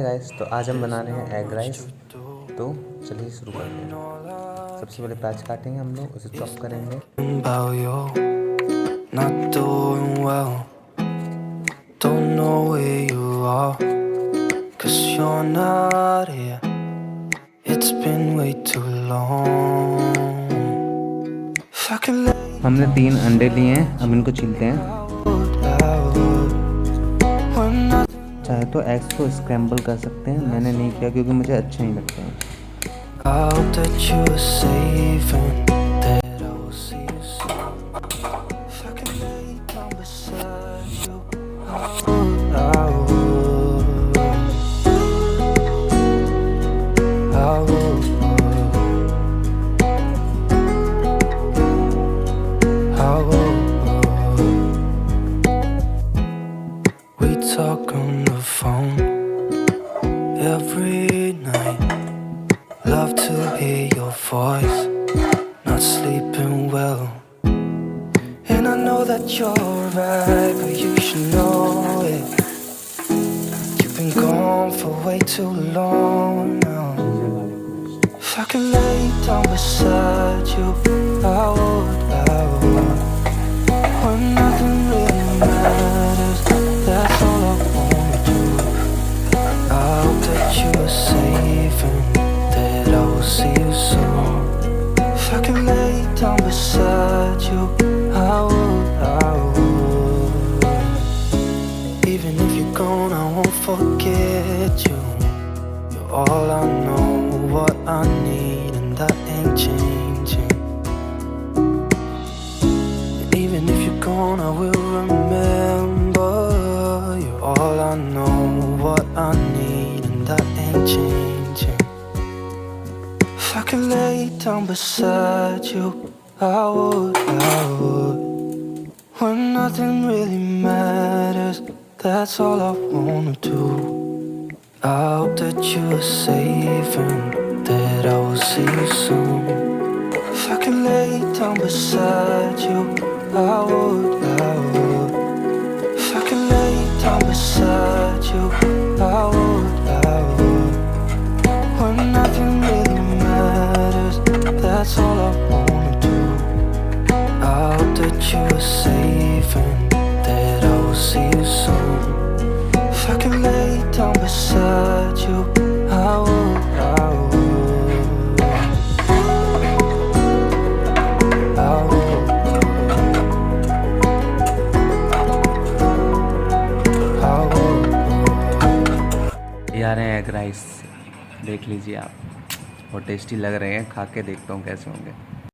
Guys, तो आज हम बना रहे हैं एग राइस। तो चलिए शुरू करते हैं। सबसे पहले प्याज काटेंगे हम लोग, उसे चॉप करेंगे। हमने 3 अंडे लिए हैं, अब इनको छीलते हैं। चाहे तो एग्स को स्क्रैम्बल कर सकते हैं, मैंने नहीं किया क्योंकि मुझे अच्छे नहीं लगते हैं। Talk on the phone every night. Love to hear your voice. Not sleeping well, and I know that you're right, but you should know it. You've been gone for way too long now. If I could lay down beside you, I would. When nothing really matters, that's all I wanna do. I hope that you are safe and that I will see you soon. If I could lay down beside you, I would. Even if you're gone, I won't forget you. You're all I know, what I need, and that ain't changing. Even if you're gone, I will remember. You're all I know, what I need, and that ain't changing. If I could lay down beside you, I would. When nothing really matters, that's all I wanna do. I hope that you are safe and that I will see you soon. If I could lay down beside you, I would. If I could lay down beside you, I would. When nothing really matters, that's all I wanna do. I hope that you are safe and that I will see you soon. If I could lay down beside you, I would. ये आ रहे हैं egg rice, देख लीजिए आप। बहुत tasty लग रहे हैं, खा के देखता हूँ कैसे होंगे।